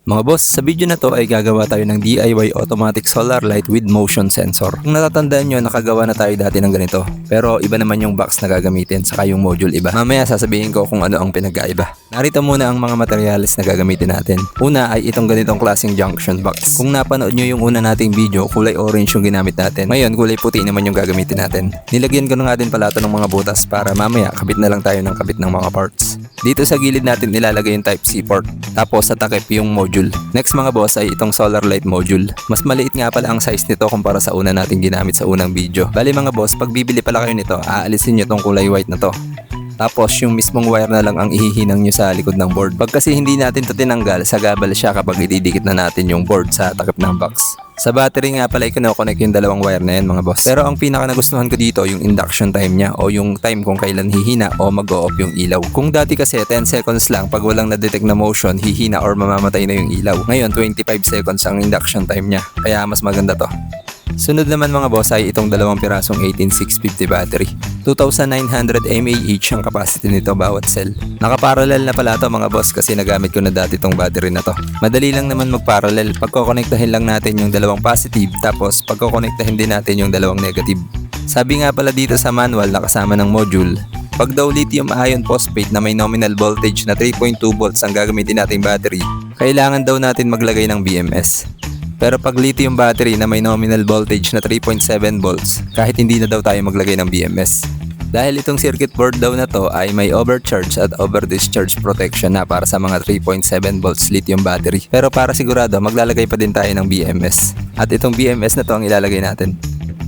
Mga boss, sa video na to ay gagawa tayo ng DIY automatic solar light with motion sensor. Kung natatandaan nyo, nakagawa na tayo dati ng ganito. Pero iba naman yung box na gagamitin, saka yung module iba. Mamaya sasabihin ko kung ano ang pinagkaiba. Narito muna ang mga materyales na gagamitin natin. Una ay itong ganitong klaseng junction box. Kung napanood nyo yung una nating video, kulay orange yung ginamit natin. Ngayon, kulay puti naman yung gagamitin natin. Nilagyan ko na nga din pala ito ng mga butas para mamaya kabit na lang tayo ng kabit ng mga parts. Dito sa gilid natin ilalagay yung Type-C port. Tapos sa takip yung module. Next mga boss ay itong solar light module. Mas maliit nga pala ang size nito kumpara sa una nating ginamit sa unang video. Bali mga boss, pag bibili pala kayo nito, aalisin nyo tong kulay white na to. Tapos yung mismong wire na lang ang ihihinang nyo sa likod ng board. Pag kasi hindi natin to tinanggal, sagabal siya kapag ididikit na natin yung board sa takip ng box. Sa battery nga pala i-connect yung dalawang wire na yan mga boss. Pero ang pinaka nagustuhan ko dito yung induction time niya o yung time kung kailan hihina o mag-o-off yung ilaw. Kung dati kasi 10 seconds lang pag walang na-detect na motion, hihina or mamamatay na yung ilaw. Ngayon 25 seconds ang induction time niya. Kaya mas maganda to. Sunod naman mga boss ay itong dalawang pirasong 18650 battery. 2,900 mAh ang capacity nito bawat cell. Nakaparallel na pala to mga boss kasi nagamit ko na dati tong battery na to. Madali lang naman magparallel. Pagkokonektahin lang natin yung dalawang positive tapos pagkokonektahin din natin yung dalawang negative. Sabi nga pala dito sa manual na kasama ng module, pag daw lithium ion phosphate na may nominal voltage na 3.2 volts ang gagamitin nating battery, kailangan daw natin maglagay ng BMS. Pero pag lithium battery na may nominal voltage na 3.7 volts, kahit hindi na daw tayo maglagay ng BMS. Dahil itong circuit board daw na to ay may overcharge at overdischarge protection na para sa mga 3.7 volts lithium battery. Pero para sigurado, maglalagay pa din tayo ng BMS. At itong BMS na to ang ilalagay natin.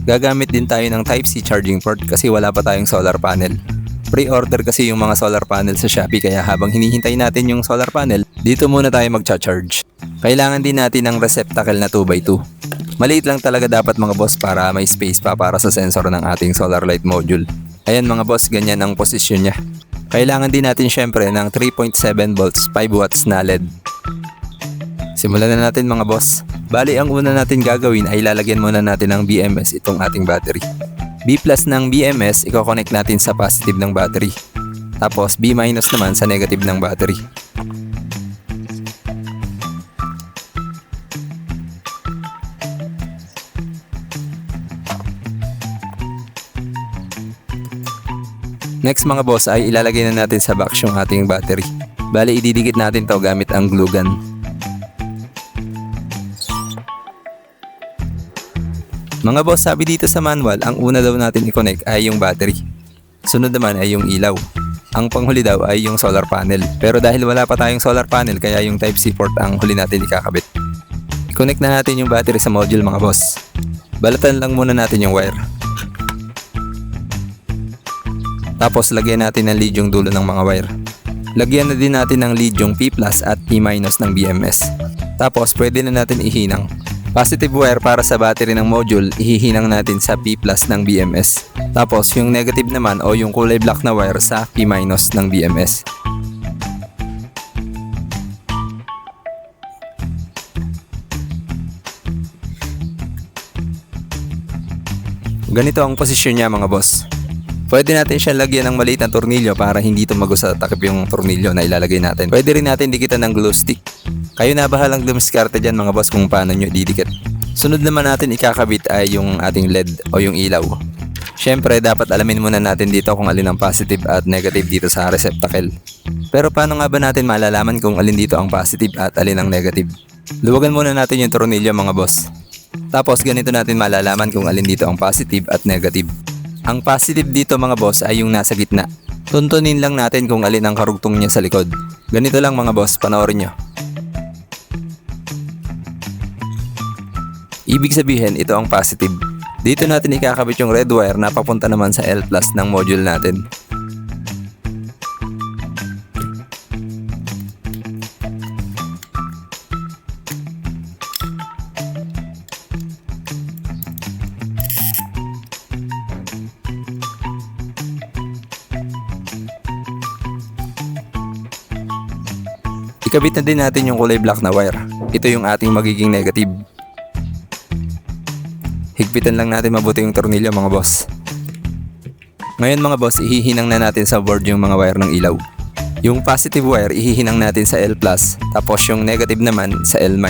Gagamit din tayo ng Type-C charging port kasi wala pa tayong solar panel. Pre-order kasi yung mga solar panel sa Shopee kaya habang hinihintay natin yung solar panel, dito muna tayo magcha-charge. Kailangan din natin ng receptacle na 2x2. Maliit lang talaga dapat mga boss para may space pa para sa sensor ng ating solar light module. Ayan mga boss, ganyan ang posisyon niya. Kailangan din natin syempre ng 3.7 volts 5 watts na LED. Simulan na natin mga boss. Bali ang una natin gagawin ay lalagyan muna natin ng BMS itong ating battery. B+ ng BMS i-connect natin sa positive ng battery. Tapos B- naman sa negative ng battery. Next mga boss ay ilalagay na natin sa box yung ating battery. Bali ididikit natin to gamit ang glue gun. Mga boss, sabi dito sa manual, ang una daw natin i-connect ay yung battery. Sunod naman ay yung ilaw. Ang panghuli daw ay yung solar panel. Pero dahil wala pa tayong solar panel, kaya yung Type-C port ang huli natin ikakabit. I-connect na natin yung battery sa module mga boss. Balatan lang muna natin yung wire. Tapos lagyan natin ng lead yung dulo ng mga wire. Lagyan na din natin ng lead yung P+ at P- ng BMS. Tapos pwede na natin ihinang. Positive wire para sa battery ng module, ihihinang natin sa P+ ng BMS. Tapos yung negative naman o yung kulay black na wire sa P- ng BMS. Ganito ang posisyon niya mga boss. Pwede natin siya lagyan ng maliit na tornilyo para hindi tumago sa takip yung tornilyo na ilalagay natin. Pwede rin natin dikitan ng glue stick. Kayo na bahalang dumiskarte dyan mga boss kung paano nyo didikit. Sunod naman natin ikakabit ay yung ating LED o yung ilaw. Syempre dapat alamin muna natin dito kung alin ang positive at negative dito sa receptacle. Pero paano nga ba natin malalaman kung alin dito ang positive at alin ang negative? Luwagan muna natin yung tornilyo mga boss. Tapos ganito natin malalaman kung alin dito ang positive at negative. Ang positive dito mga boss ay yung nasa gitna. Tuntunin lang natin kung alin ang karugtong niya sa likod. Ganito lang mga boss, panoorin nyo. Ibig sabihin, ito ang positive. Dito natin ikakabit yung red wire na papunta naman sa L+ ng module natin. Ikabit na din natin yung kulay black na wire. Ito yung ating magiging negative. Higpitan lang natin mabuti yung tornilyo mga boss. Ngayon mga boss, ihihinang na natin sa board yung mga wire ng ilaw. Yung positive wire ihihinang natin sa L+, tapos yung negative naman sa L-.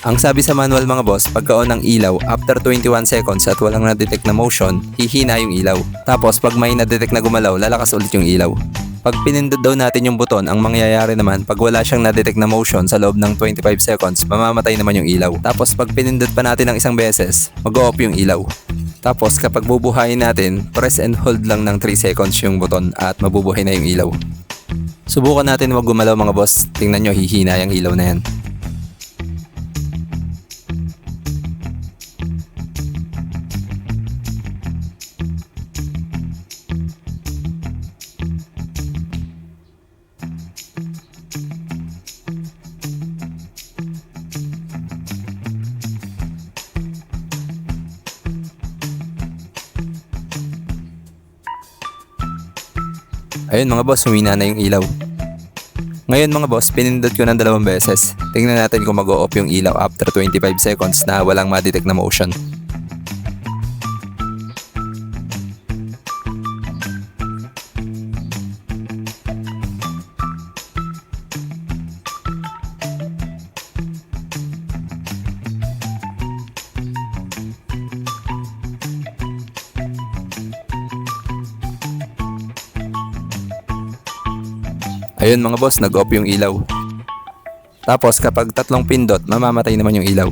Ang sabi sa manual mga boss, pagka-on ng ilaw, after 21 seconds at walang na-detect na motion, hihina yung ilaw. Tapos pag may na-detect na gumalaw, lalakas ulit yung ilaw. Pag pinindot daw natin yung buton, ang mangyayari naman, pag wala siyang na-detect na motion sa loob ng 25 seconds, mamamatay naman yung ilaw. Tapos pag pinindot pa natin ng isang beses, mag-off yung ilaw. Tapos kapag bubuhayin natin, press and hold lang ng 3 seconds yung buton at mabubuhay na yung ilaw. Subukan natin wag gumalaw mga boss, tingnan nyo hihina yung ilaw na yan. Ayun mga boss, humina na yung ilaw. Ngayon mga boss, pinindot ko ng 2 beses. Tingnan natin kung mag-o-off yung ilaw after 25 seconds na walang ma-detect na motion. Ayun mga boss, nag-off yung ilaw. Tapos kapag 3 pindot, mamamatay naman yung ilaw.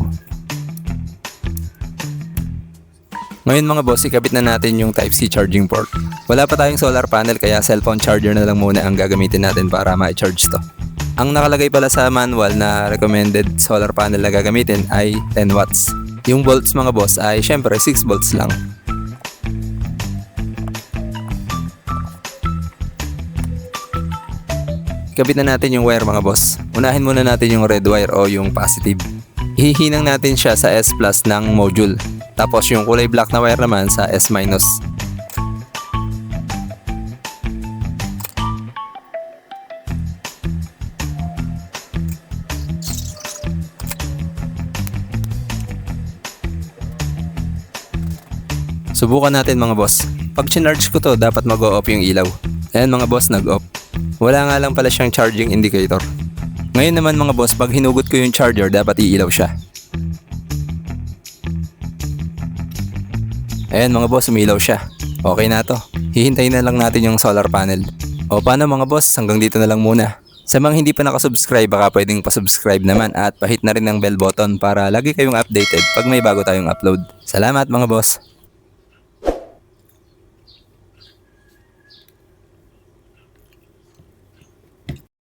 Ngayon mga boss, ikabit na natin yung Type-C charging port. Wala pa tayong solar panel kaya cellphone charger na lang muna ang gagamitin natin para ma-charge to. Ang nakalagay pala sa manual na recommended solar panel na gagamitin ay 10 watts. Yung volts mga boss ay syempre 6 volts lang. Ikabit na natin yung wire mga boss. Unahin muna natin yung red wire o yung positive. Ihihinang natin siya sa S+ ng module. Tapos yung kulay black na wire naman sa S-. Subukan natin mga boss. Pag chinarge ko to, dapat mag-o-off yung ilaw. Ayan mga boss, nag-off. Wala nga lang pala siyang charging indicator. Ngayon naman mga boss, pag hinugot ko yung charger, dapat iilaw siya. Ayan mga boss, umilaw siya. Okay na to. Hihintayin na lang natin yung solar panel. O paano mga boss, hanggang dito na lang muna. Sa mga hindi pa nakasubscribe, baka pwedeng pasubscribe naman at pahit na rin ng bell button para lagi kayong updated pag may bago tayong upload. Salamat mga boss!